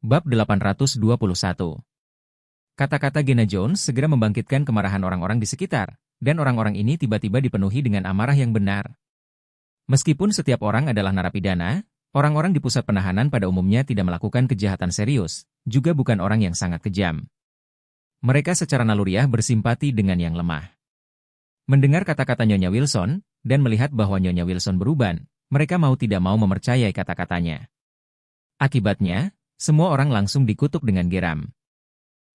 Bab 821. Kata-kata Gena Jones segera membangkitkan kemarahan orang-orang di sekitar, dan orang-orang ini tiba-tiba dipenuhi dengan amarah yang benar. Meskipun setiap orang adalah narapidana, orang-orang di pusat penahanan pada umumnya tidak melakukan kejahatan serius, juga bukan orang yang sangat kejam. Mereka secara naluriah bersimpati dengan yang lemah. Mendengar kata-kata Nyonya Wilson, dan melihat bahwa Nyonya Wilson beruban, mereka mau tidak mau mempercayai kata-katanya. Akibatnya, semua orang langsung dikutuk dengan geram.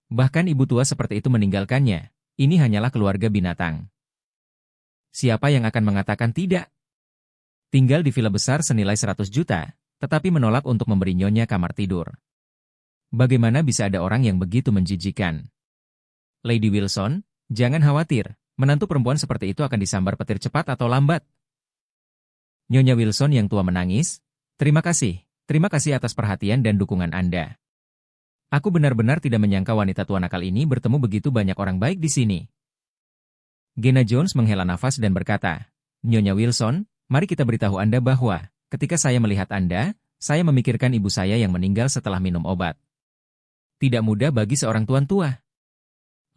Bahkan ibu tua seperti itu meninggalkannya. Ini hanyalah keluarga binatang. Siapa yang akan mengatakan tidak? Tinggal di villa besar senilai 100 juta, tetapi menolak untuk memberi nyonya kamar tidur. Bagaimana bisa ada orang yang begitu menjijikan? Lady Wilson, jangan khawatir, menantu perempuan seperti itu akan disambar petir cepat atau lambat. Nyonya Wilson yang tua menangis, Terima kasih atas perhatian dan dukungan Anda. Aku benar-benar tidak menyangka wanita tua nakal ini bertemu begitu banyak orang baik di sini. Gena Jones menghela nafas dan berkata, Nyonya Wilson, mari kita beritahu Anda bahwa, ketika saya melihat Anda, saya memikirkan ibu saya yang meninggal setelah minum obat. Tidak mudah bagi seorang tuan tua.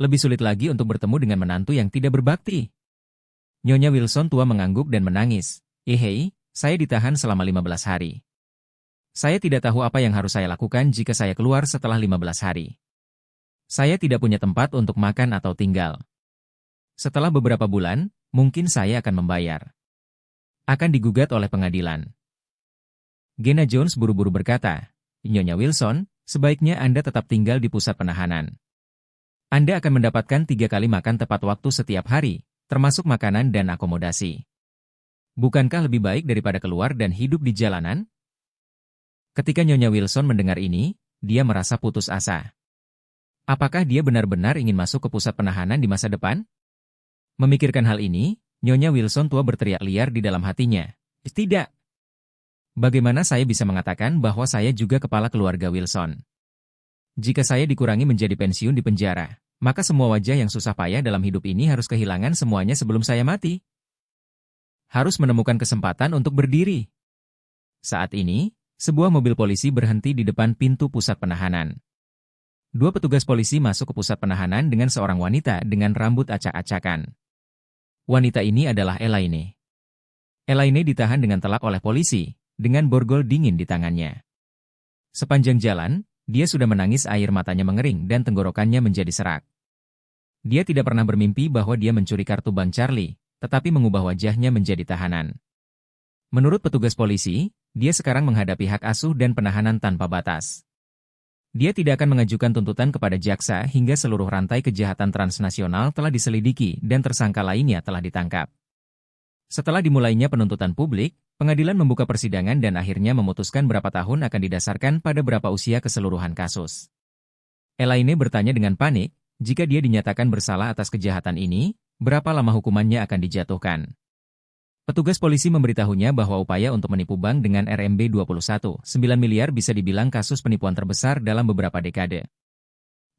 Lebih sulit lagi untuk bertemu dengan menantu yang tidak berbakti. Nyonya Wilson tua mengangguk dan menangis. Saya ditahan selama 15 hari. Saya tidak tahu apa yang harus saya lakukan jika saya keluar setelah 15 hari. Saya tidak punya tempat untuk makan atau tinggal. Setelah beberapa bulan, mungkin saya akan membayar. Akan digugat oleh pengadilan. Gena Jones buru-buru berkata, Nyonya Wilson, sebaiknya Anda tetap tinggal di pusat penahanan. Anda akan mendapatkan 3 kali makan tepat waktu setiap hari, termasuk makanan dan akomodasi. Bukankah lebih baik daripada keluar dan hidup di jalanan? Ketika Nyonya Wilson mendengar ini, dia merasa putus asa. Apakah dia benar-benar ingin masuk ke pusat penahanan di masa depan? Memikirkan hal ini, Nyonya Wilson tua berteriak liar di dalam hatinya. Tidak. Bagaimana saya bisa mengatakan bahwa saya juga kepala keluarga Wilson? Jika saya dikurangi menjadi pensiun di penjara, maka semua wajah yang susah payah dalam hidup ini harus kehilangan semuanya sebelum saya mati. Harus menemukan kesempatan untuk berdiri. Saat ini, sebuah mobil polisi berhenti di depan pintu pusat penahanan. 2 petugas polisi masuk ke pusat penahanan dengan seorang wanita dengan rambut acak-acakan. Wanita ini adalah Elaine. Elaine ditahan dengan telak oleh polisi, dengan borgol dingin di tangannya. Sepanjang jalan, dia sudah menangis, air matanya mengering dan tenggorokannya menjadi serak. Dia tidak pernah bermimpi bahwa dia mencuri kartu bank Charlie, tetapi mengubah wajahnya menjadi tahanan. Menurut petugas polisi, dia sekarang menghadapi hak asuh dan penahanan tanpa batas. Dia tidak akan mengajukan tuntutan kepada jaksa hingga seluruh rantai kejahatan transnasional telah diselidiki dan tersangka lainnya telah ditangkap. Setelah dimulainya penuntutan publik, pengadilan membuka persidangan dan akhirnya memutuskan berapa tahun akan didasarkan pada berapa usia keseluruhan kasus. Elaine bertanya dengan panik, jika dia dinyatakan bersalah atas kejahatan ini, berapa lama hukumannya akan dijatuhkan. Petugas polisi memberitahunya bahwa upaya untuk menipu bank dengan RMB 21,9 miliar bisa dibilang kasus penipuan terbesar dalam beberapa dekade.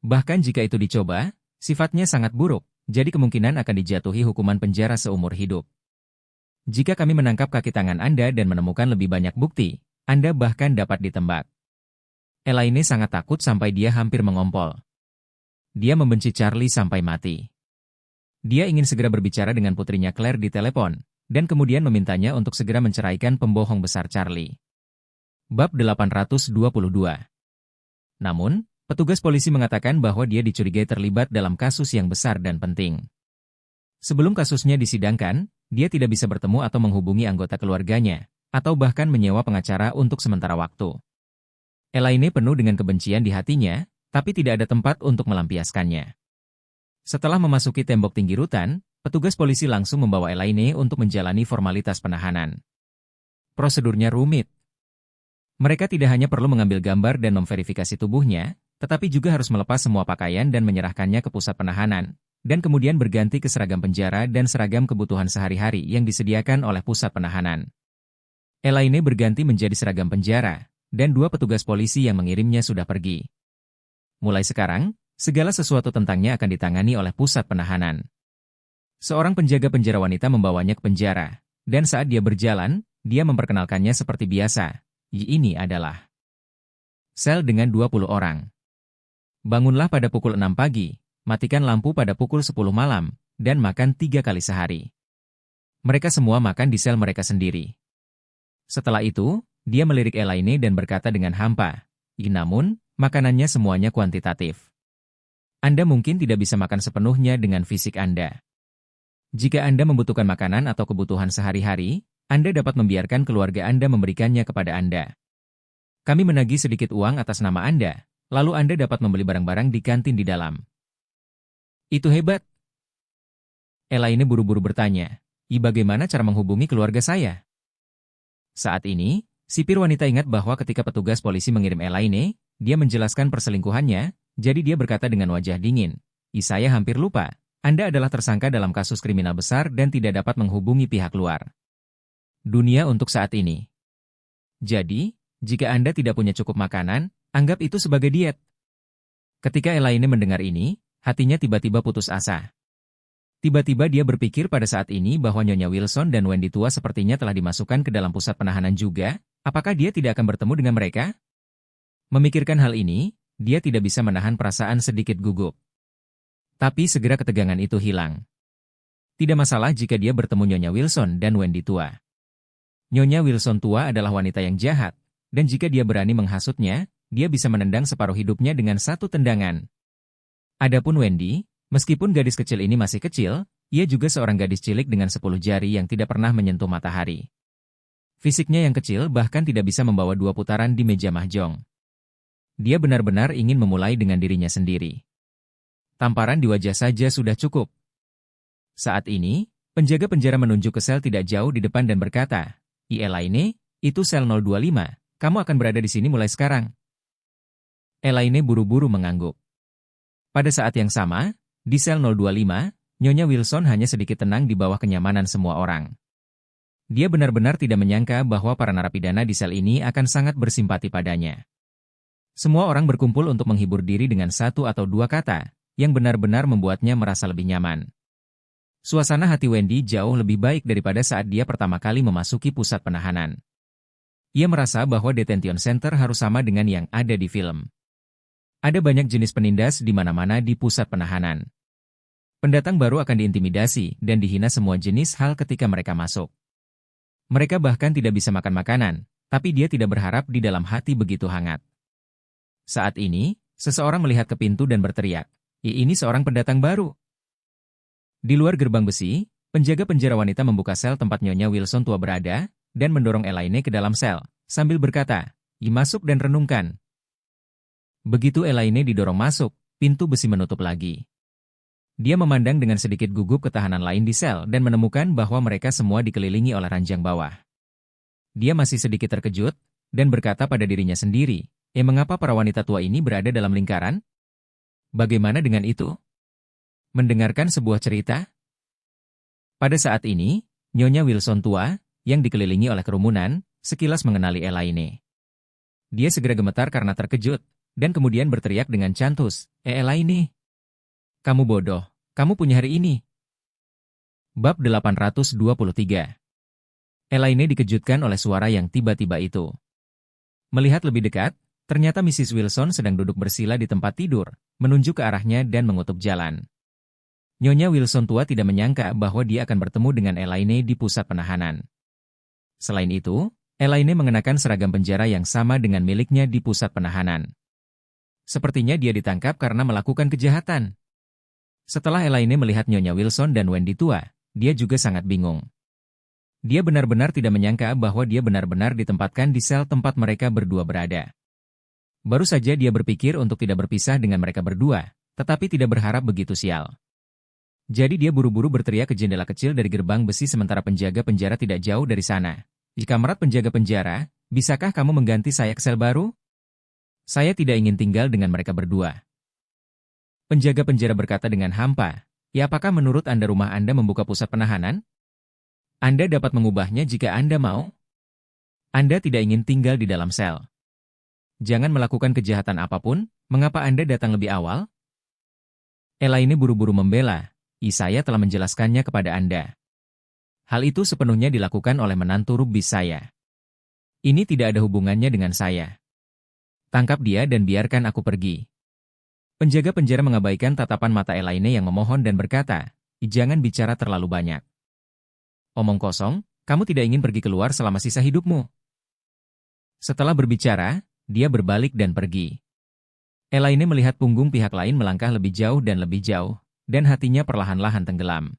Bahkan jika itu dicoba, sifatnya sangat buruk, jadi kemungkinan akan dijatuhi hukuman penjara seumur hidup. Jika kami menangkap kaki tangan Anda dan menemukan lebih banyak bukti, Anda bahkan dapat ditembak. Elaine sangat takut sampai dia hampir mengompol. Dia membenci Charlie sampai mati. Dia ingin segera berbicara dengan putrinya Claire di telepon, dan kemudian memintanya untuk segera menceraikan pembohong besar Charlie. Bab 822. Namun, petugas polisi mengatakan bahwa dia dicurigai terlibat dalam kasus yang besar dan penting. Sebelum kasusnya disidangkan, dia tidak bisa bertemu atau menghubungi anggota keluarganya, atau bahkan menyewa pengacara untuk sementara waktu. Elaine penuh dengan kebencian di hatinya, tapi tidak ada tempat untuk melampiaskannya. Setelah memasuki tembok tinggi rutan, petugas polisi langsung membawa Elaine untuk menjalani formalitas penahanan. Prosedurnya rumit. Mereka tidak hanya perlu mengambil gambar dan memverifikasi tubuhnya, tetapi juga harus melepas semua pakaian dan menyerahkannya ke pusat penahanan, dan kemudian berganti ke seragam penjara dan seragam kebutuhan sehari-hari yang disediakan oleh pusat penahanan. Elaine berganti menjadi seragam penjara, dan 2 petugas polisi yang mengirimnya sudah pergi. Mulai sekarang, segala sesuatu tentangnya akan ditangani oleh pusat penahanan. Seorang penjaga penjara wanita membawanya ke penjara, dan saat dia berjalan, dia memperkenalkannya seperti biasa. Ini adalah Sel dengan 20 orang. Bangunlah pada pukul 6 pagi, matikan lampu pada pukul 10 malam, dan makan 3 kali sehari. Mereka semua makan di sel mereka sendiri. Setelah itu, dia melirik Elaine dan berkata dengan hampa, namun, makanannya semuanya kuantitatif. Anda mungkin tidak bisa makan sepenuhnya dengan fisik Anda. Jika Anda membutuhkan makanan atau kebutuhan sehari-hari, Anda dapat membiarkan keluarga Anda memberikannya kepada Anda. Kami menagih sedikit uang atas nama Anda, lalu Anda dapat membeli barang-barang di kantin di dalam. Itu hebat. Elaine buru-buru bertanya, bagaimana cara menghubungi keluarga saya? Saat ini, sipir wanita ingat bahwa ketika petugas polisi mengirim Elaine, dia menjelaskan perselingkuhannya, jadi dia berkata dengan wajah dingin, saya hampir lupa, Anda adalah tersangka dalam kasus kriminal besar dan tidak dapat menghubungi pihak luar dunia untuk saat ini. Jadi, jika Anda tidak punya cukup makanan, anggap itu sebagai diet. Ketika Elaine mendengar ini, hatinya tiba-tiba putus asa. Tiba-tiba dia berpikir pada saat ini bahwa Nyonya Wilson dan Wendy tua sepertinya telah dimasukkan ke dalam pusat penahanan juga, apakah dia tidak akan bertemu dengan mereka? Memikirkan hal ini, dia tidak bisa menahan perasaan sedikit gugup. Tapi segera ketegangan itu hilang. Tidak masalah jika dia bertemu Nyonya Wilson dan Wendy tua. Nyonya Wilson tua adalah wanita yang jahat, dan jika dia berani menghasutnya, dia bisa menendang separuh hidupnya dengan satu tendangan. Adapun Wendy, meskipun gadis kecil ini masih kecil, ia juga seorang gadis cilik dengan 10 jari yang tidak pernah menyentuh matahari. Fisiknya yang kecil bahkan tidak bisa membawa 2 putaran di meja mahjong. Dia benar-benar ingin memulai dengan dirinya sendiri. Tamparan di wajah saja sudah cukup. Saat ini, penjaga penjara menunjuk ke sel tidak jauh di depan dan berkata, Elaine, itu sel 025, kamu akan berada di sini mulai sekarang. Elaine buru-buru mengangguk. Pada saat yang sama, di sel 025, Nyonya Wilson hanya sedikit tenang di bawah kenyamanan semua orang. Dia benar-benar tidak menyangka bahwa para narapidana di sel ini akan sangat bersimpati padanya. Semua orang berkumpul untuk menghibur diri dengan 1 atau 2 kata, yang benar-benar membuatnya merasa lebih nyaman. Suasana hati Wendy jauh lebih baik daripada saat dia pertama kali memasuki pusat penahanan. Ia merasa bahwa detention center harus sama dengan yang ada di film. Ada banyak jenis penindas di mana-mana di pusat penahanan. Pendatang baru akan diintimidasi dan dihina semua jenis hal ketika mereka masuk. Mereka bahkan tidak bisa makan makanan, tapi dia tidak berharap di dalam hati begitu hangat. Saat ini, seseorang melihat ke pintu dan berteriak, ini seorang pendatang baru. Di luar gerbang besi, penjaga penjara wanita membuka sel tempat Nyonya Wilson tua berada, dan mendorong Elaine ke dalam sel, sambil berkata, masuk dan renungkan. Begitu Elaine didorong masuk, pintu besi menutup lagi. Dia memandang dengan sedikit gugup ke tahanan lain di sel dan menemukan bahwa mereka semua dikelilingi oleh ranjang bawah. Dia masih sedikit terkejut, dan berkata pada dirinya sendiri, mengapa para wanita tua ini berada dalam lingkaran? Bagaimana dengan itu? Mendengarkan sebuah cerita? Pada saat ini, Nyonya Wilson tua, yang dikelilingi oleh kerumunan, sekilas mengenali Elaine. Dia segera gemetar karena terkejut, dan kemudian berteriak dengan cantus, Elaine! Kamu bodoh, kamu punya hari ini. Bab 823. Elaine dikejutkan oleh suara yang tiba-tiba itu. Melihat lebih dekat, ternyata Mrs. Wilson sedang duduk bersila di tempat tidur, menunjuk ke arahnya dan mengutuk jalan. Nyonya Wilson tua tidak menyangka bahwa dia akan bertemu dengan Elaine di pusat penahanan. Selain itu, Elaine mengenakan seragam penjara yang sama dengan miliknya di pusat penahanan. Sepertinya dia ditangkap karena melakukan kejahatan. Setelah Elaine melihat Nyonya Wilson dan Wendy tua, dia juga sangat bingung. Dia benar-benar tidak menyangka bahwa dia benar-benar ditempatkan di sel tempat mereka berdua berada. Baru saja dia berpikir untuk tidak berpisah dengan mereka berdua, tetapi tidak berharap begitu sial. Jadi dia buru-buru berteriak ke jendela kecil dari gerbang besi sementara penjaga penjara tidak jauh dari sana. Kamarad penjaga penjara, bisakah kamu mengganti saya ke sel baru? Saya tidak ingin tinggal dengan mereka berdua. Penjaga penjara berkata dengan hampa, apakah menurut Anda rumah Anda membuka pusat penahanan? Anda dapat mengubahnya jika Anda mau. Anda tidak ingin tinggal di dalam sel. Jangan melakukan kejahatan apapun, mengapa Anda datang lebih awal? Elaine buru-buru membela. Saya telah menjelaskannya kepada Anda. Hal itu sepenuhnya dilakukan oleh menantu rubis saya. Ini tidak ada hubungannya dengan saya. Tangkap dia dan biarkan aku pergi. Penjaga penjara mengabaikan tatapan mata Elaine yang memohon dan berkata, jangan bicara terlalu banyak. Omong kosong, kamu tidak ingin pergi keluar selama sisa hidupmu. Setelah berbicara, dia berbalik dan pergi. Elaine melihat punggung pihak lain melangkah lebih jauh, dan hatinya perlahan-lahan tenggelam.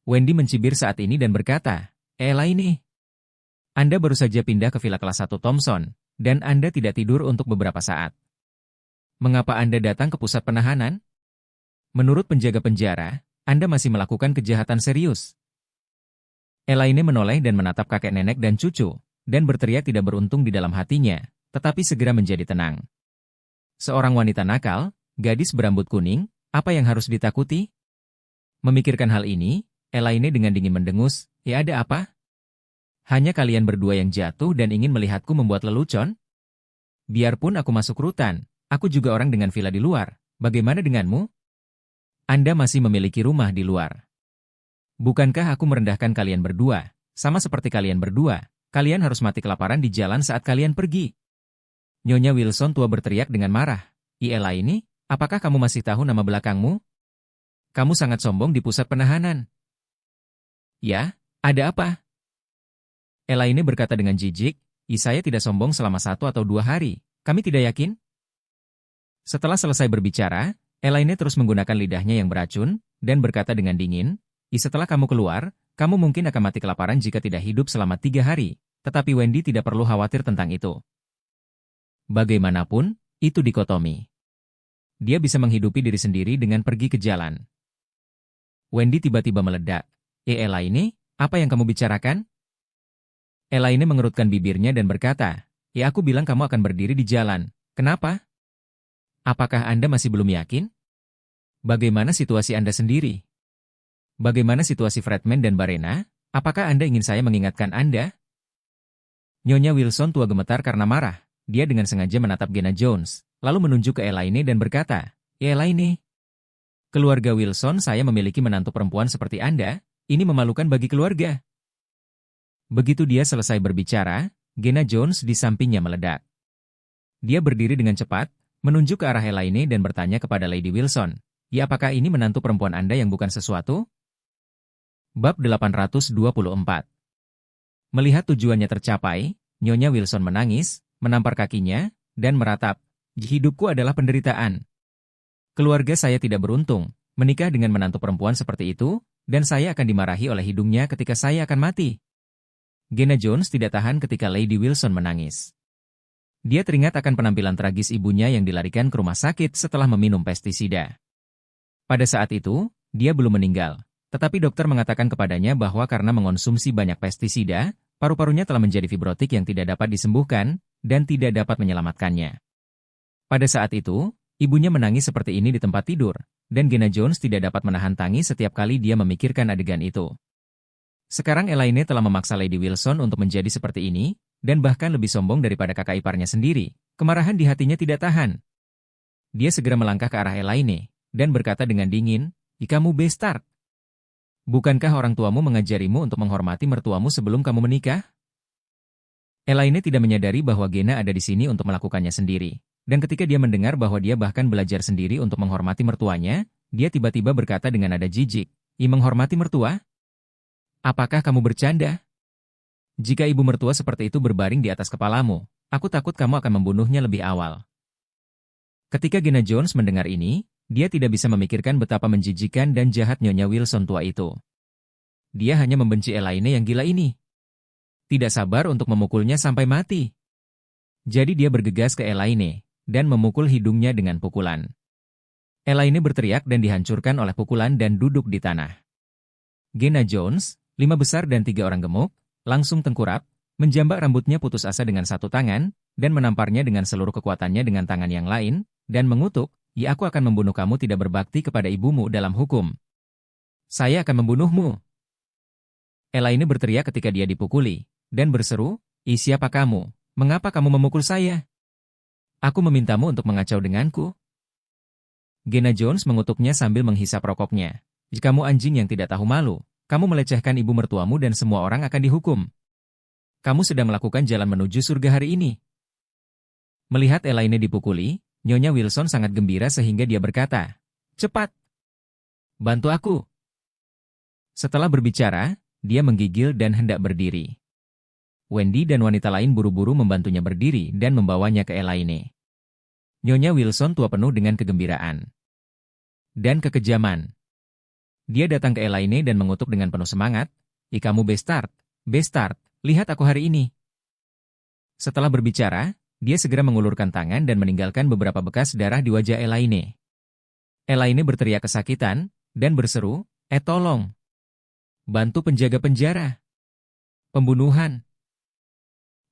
Wendy mencibir saat ini dan berkata, Elaine, Anda baru saja pindah ke villa kelas 1 Thompson, dan Anda tidak tidur untuk beberapa saat. Mengapa Anda datang ke pusat penahanan? Menurut penjaga penjara, Anda masih melakukan kejahatan serius. Elaine menoleh dan menatap kakek nenek dan cucu, dan berteriak tidak beruntung di dalam hatinya, tetapi segera menjadi tenang. Seorang wanita nakal, gadis berambut kuning, apa yang harus ditakuti? Memikirkan hal ini, Elaine dengan dingin mendengus, ya ada apa? Hanya kalian berdua yang jatuh dan ingin melihatku membuat lelucon? Biarpun aku masuk rutan, aku juga orang dengan villa di luar, bagaimana denganmu? Anda masih memiliki rumah di luar. Bukankah aku merendahkan kalian berdua? Sama seperti kalian berdua, kalian harus mati kelaparan di jalan saat kalian pergi. Nyonya Wilson tua berteriak dengan marah. Elaine, apakah kamu masih tahu nama belakangmu? Kamu sangat sombong di pusat penahanan. Ya, ada apa? Elaine berkata dengan jijik, saya tidak sombong selama 1 atau 2 hari, kami tidak yakin? Setelah selesai berbicara, Elaine terus menggunakan lidahnya yang beracun, dan berkata dengan dingin, setelah kamu keluar, kamu mungkin akan mati kelaparan jika tidak hidup selama 3 hari, tetapi Wendy tidak perlu khawatir tentang itu. Bagaimanapun, itu dikotomi. Dia bisa menghidupi diri sendiri dengan pergi ke jalan. Wendy tiba-tiba meledak. Elaine, apa yang kamu bicarakan? Elaine mengerutkan bibirnya dan berkata, aku bilang kamu akan berdiri di jalan. Kenapa? Apakah Anda masih belum yakin? Bagaimana situasi Anda sendiri? Bagaimana situasi Fredman dan Barena? Apakah Anda ingin saya mengingatkan Anda? Nyonya Wilson tua gemetar karena marah. Dia dengan sengaja menatap Gena Jones, lalu menunjuk ke Elaine dan berkata, Elaine, keluarga Wilson saya memiliki menantu perempuan seperti Anda, ini memalukan bagi keluarga. Begitu dia selesai berbicara, Gena Jones di sampingnya meledak. Dia berdiri dengan cepat, menunjuk ke arah Elaine dan bertanya kepada Lady Wilson, apakah ini menantu perempuan Anda yang bukan sesuatu? Bab 824. Melihat tujuannya tercapai, Nyonya Wilson menangis, menampar kakinya, dan meratap, hidupku adalah penderitaan. Keluarga saya tidak beruntung, menikah dengan menantu perempuan seperti itu, dan saya akan dimarahi oleh hidungnya ketika saya akan mati. Gena Jones tidak tahan ketika Lady Wilson menangis. Dia teringat akan penampilan tragis ibunya yang dilarikan ke rumah sakit setelah meminum pestisida. Pada saat itu, dia belum meninggal, tetapi dokter mengatakan kepadanya bahwa karena mengonsumsi banyak pestisida, paru-parunya telah menjadi fibrotik yang tidak dapat disembuhkan, dan tidak dapat menyelamatkannya. Pada saat itu, ibunya menangis seperti ini di tempat tidur, dan Gena Jones tidak dapat menahan tangis setiap kali dia memikirkan adegan itu. Sekarang Elaine telah memaksa Lady Wilson untuk menjadi seperti ini, dan bahkan lebih sombong daripada kakak iparnya sendiri. Kemarahan di hatinya tidak tahan. Dia segera melangkah ke arah Elaine, dan berkata dengan dingin, kamu bastard. Bukankah orang tuamu mengajarimu untuk menghormati mertuamu sebelum kamu menikah? Elaine tidak menyadari bahwa Gena ada di sini untuk melakukannya sendiri. Dan ketika dia mendengar bahwa dia bahkan belajar sendiri untuk menghormati mertuanya, dia tiba-tiba berkata dengan nada jijik, menghormati mertua? Apakah kamu bercanda? Jika ibu mertua seperti itu berbaring di atas kepalamu, aku takut kamu akan membunuhnya lebih awal. Ketika Gena Jones mendengar ini, dia tidak bisa memikirkan betapa menjijikan dan jahat Nyonya Wilson tua itu. Dia hanya membenci Elaine yang gila ini. Tidak sabar untuk memukulnya sampai mati. Jadi dia bergegas ke Elaine, dan memukul hidungnya dengan pukulan. Elaine berteriak dan dihancurkan oleh pukulan dan duduk di tanah. Gena Jones, 5 besar dan 3 orang gemuk, langsung tengkurap, menjambak rambutnya putus asa dengan satu tangan, dan menamparnya dengan seluruh kekuatannya dengan tangan yang lain, dan mengutuk, aku akan membunuh kamu tidak berbakti kepada ibumu dalam hukum. Saya akan membunuhmu. Elaine berteriak ketika dia dipukuli, dan berseru, siapa kamu? Mengapa kamu memukul saya? Aku memintamu untuk mengacau denganku. Gena Jones mengutuknya sambil menghisap rokoknya. Jika kamu anjing yang tidak tahu malu, kamu melecehkan ibu mertuamu dan semua orang akan dihukum. Kamu sedang melakukan jalan menuju surga hari ini. Melihat Elaine dipukuli, Nyonya Wilson sangat gembira sehingga dia berkata, "Cepat! Bantu aku!" Setelah berbicara, dia menggigil dan hendak berdiri. Wendy dan wanita lain buru-buru membantunya berdiri dan membawanya ke Elaine. Nyonya Wilson tua penuh dengan kegembiraan dan kekejaman. Dia datang ke Elaine dan mengutuk dengan penuh semangat, kamu Bestard, Bestard, lihat aku hari ini." Setelah berbicara, dia segera mengulurkan tangan dan meninggalkan beberapa bekas darah di wajah Elaine. Elaine berteriak kesakitan dan berseru, tolong! Bantu penjaga penjara! Pembunuhan!"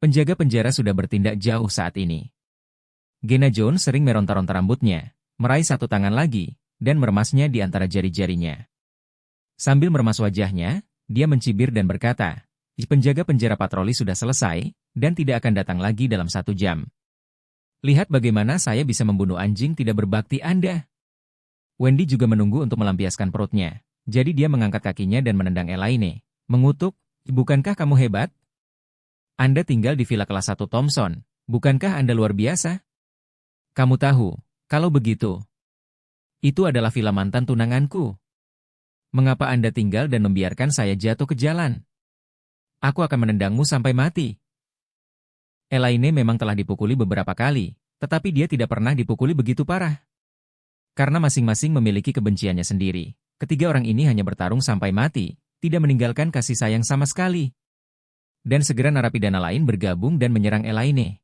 Penjaga penjara sudah bertindak jauh saat ini. Gena Jones sering meronta-ronta rambutnya, meraih satu tangan lagi, dan meremasnya di antara jari-jarinya. Sambil meremas wajahnya, dia mencibir dan berkata, "Penjaga penjara patroli sudah selesai, dan tidak akan datang lagi dalam 1 jam. Lihat bagaimana saya bisa membunuh anjing tidak berbakti Anda." Wendy juga menunggu untuk melampiaskan perutnya, jadi dia mengangkat kakinya dan menendang Elaine, mengutuk, "Bukankah kamu hebat? Anda tinggal di villa kelas 1 Thompson, bukankah Anda luar biasa? Kamu tahu, kalau begitu, itu adalah villa mantan tunanganku. Mengapa Anda tinggal dan membiarkan saya jatuh ke jalan? Aku akan menendangmu sampai mati." Elaine memang telah dipukuli beberapa kali, tetapi dia tidak pernah dipukuli begitu parah. Karena masing-masing memiliki kebenciannya sendiri, ketiga orang ini hanya bertarung sampai mati, tidak meninggalkan kasih sayang sama sekali. Dan segera narapidana lain bergabung dan menyerang Elaine.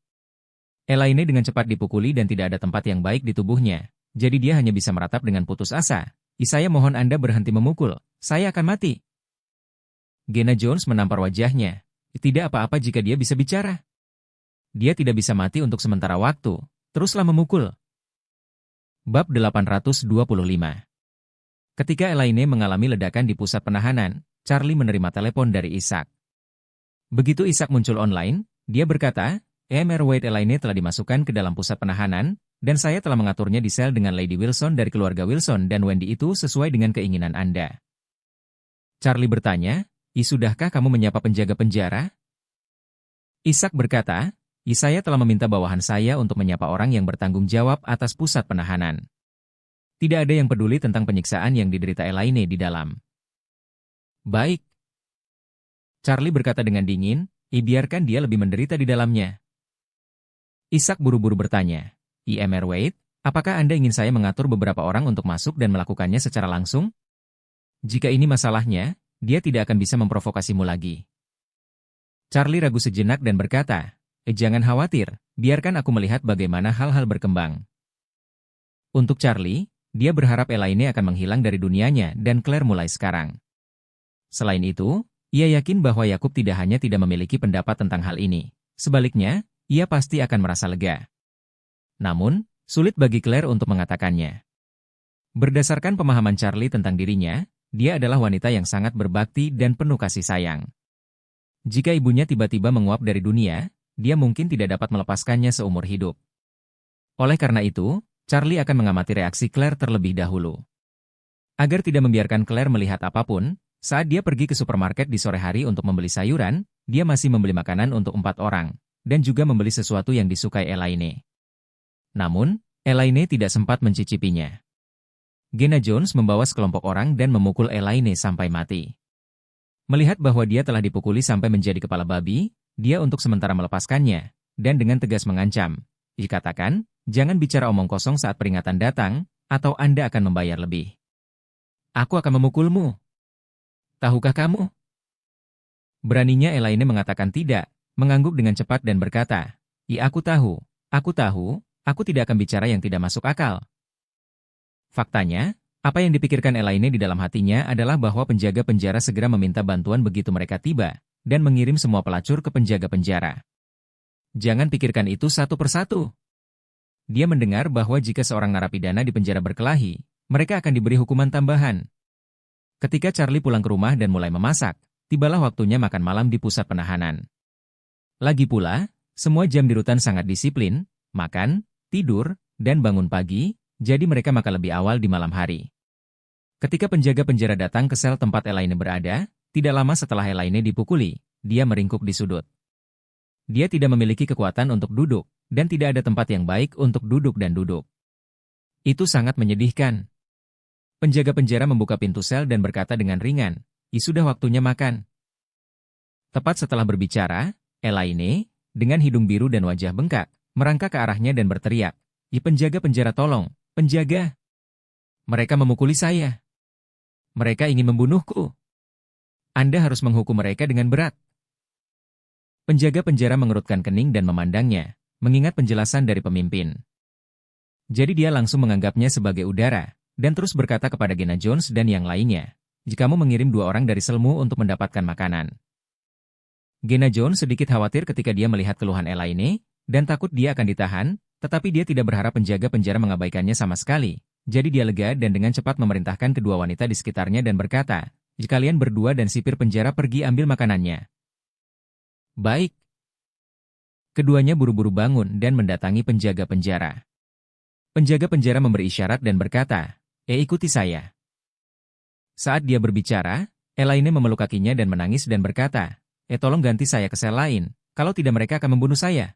Elaine dengan cepat dipukuli dan tidak ada tempat yang baik di tubuhnya, jadi dia hanya bisa meratap dengan putus asa. "Saya mohon Anda berhenti memukul, saya akan mati." Gena Jones menampar wajahnya. Tidak apa-apa jika dia bisa bicara. Dia tidak bisa mati untuk sementara waktu, teruslah memukul. Bab 825. Ketika Elaine mengalami ledakan di pusat penahanan, Charlie menerima telepon dari Isaac. Begitu Isaac muncul online, dia berkata, "Mr. Wade, Elaine telah dimasukkan ke dalam pusat penahanan, dan saya telah mengaturnya di sel dengan Lady Wilson dari keluarga Wilson dan Wendy itu sesuai dengan keinginan Anda." Charlie bertanya, "Sudahkah kamu menyapa penjaga penjara?" Isaac berkata, "Saya telah meminta bawahan saya untuk menyapa orang yang bertanggung jawab atas pusat penahanan. Tidak ada yang peduli tentang penyiksaan yang diderita Elaine di dalam." "Baik." Charlie berkata dengan dingin, biarkan dia lebih menderita di dalamnya." Isaac buru-buru bertanya, "Mr. Wade, apakah Anda ingin saya mengatur beberapa orang untuk masuk dan melakukannya secara langsung? Jika ini masalahnya, dia tidak akan bisa memprovokasimu lagi." Charlie ragu sejenak dan berkata, "Jangan khawatir, biarkan aku melihat bagaimana hal-hal berkembang." Untuk Charlie, dia berharap Elaine akan menghilang dari dunianya dan Claire mulai sekarang. Selain itu, ia yakin bahwa Yakub tidak hanya tidak memiliki pendapat tentang hal ini, sebaliknya, ia pasti akan merasa lega. Namun, sulit bagi Claire untuk mengatakannya. Berdasarkan pemahaman Charlie tentang dirinya, dia adalah wanita yang sangat berbakti dan penuh kasih sayang. Jika ibunya tiba-tiba menguap dari dunia, dia mungkin tidak dapat melepaskannya seumur hidup. Oleh karena itu, Charlie akan mengamati reaksi Claire terlebih dahulu. Agar tidak membiarkan Claire melihat apapun, saat dia pergi ke supermarket di sore hari untuk membeli sayuran, dia masih membeli makanan untuk 4 orang, dan juga membeli sesuatu yang disukai Elaine. Namun, Elaine tidak sempat mencicipinya. Gena Jones membawa sekelompok orang dan memukul Elaine sampai mati. Melihat bahwa dia telah dipukuli sampai menjadi kepala babi, dia untuk sementara melepaskannya, dan dengan tegas mengancam, "Dikatakan, jangan bicara omong kosong saat peringatan datang, atau Anda akan membayar lebih. Aku akan memukulmu. Tahukah kamu?" Beraninya Elaine mengatakan tidak, mengangguk dengan cepat dan berkata, aku tahu, aku tidak akan bicara yang tidak masuk akal." Faktanya, apa yang dipikirkan Elaine di dalam hatinya adalah bahwa penjaga penjara segera meminta bantuan begitu mereka tiba, dan mengirim semua pelacur ke penjaga penjara. Jangan pikirkan itu satu persatu. Dia mendengar bahwa jika seorang narapidana di penjara berkelahi, mereka akan diberi hukuman tambahan. Ketika Charlie pulang ke rumah dan mulai memasak, tibalah waktunya makan malam di pusat penahanan. Lagi pula, semua jam di rutan sangat disiplin, makan, tidur, dan bangun pagi, jadi mereka makan lebih awal di malam hari. Ketika penjaga penjara datang ke sel tempat Elaine berada, tidak lama setelah Elaine dipukuli, dia meringkuk di sudut. Dia tidak memiliki kekuatan untuk duduk, dan tidak ada tempat yang baik untuk duduk dan duduk. Itu sangat menyedihkan. Penjaga penjara membuka pintu sel dan berkata dengan ringan, sudah waktunya makan. Tepat setelah berbicara, Elaine, dengan hidung biru dan wajah bengkak, merangkak ke arahnya dan berteriak, penjaga penjara tolong, penjaga. Mereka memukuli saya. Mereka ingin membunuhku. Anda harus menghukum mereka dengan berat. Penjaga penjara mengerutkan kening dan memandangnya, mengingat penjelasan dari pemimpin. Jadi dia langsung menganggapnya sebagai udara, dan terus berkata kepada Gena Jones dan yang lainnya, jika kamu mengirim 2 orang dari selmu untuk mendapatkan makanan. Gena Jones sedikit khawatir ketika dia melihat keluhan Elaine, dan takut dia akan ditahan, tetapi dia tidak berharap penjaga penjara mengabaikannya sama sekali. Jadi dia lega dan dengan cepat memerintahkan kedua wanita di sekitarnya dan berkata, kalian berdua dan sipir penjara pergi ambil makanannya. Baik. Keduanya buru-buru bangun dan mendatangi penjaga penjara. Penjaga penjara memberi isyarat dan berkata, ikuti saya. Saat dia berbicara, Elaine memeluk kakinya dan menangis dan berkata, tolong ganti saya ke sel lain, kalau tidak mereka akan membunuh saya.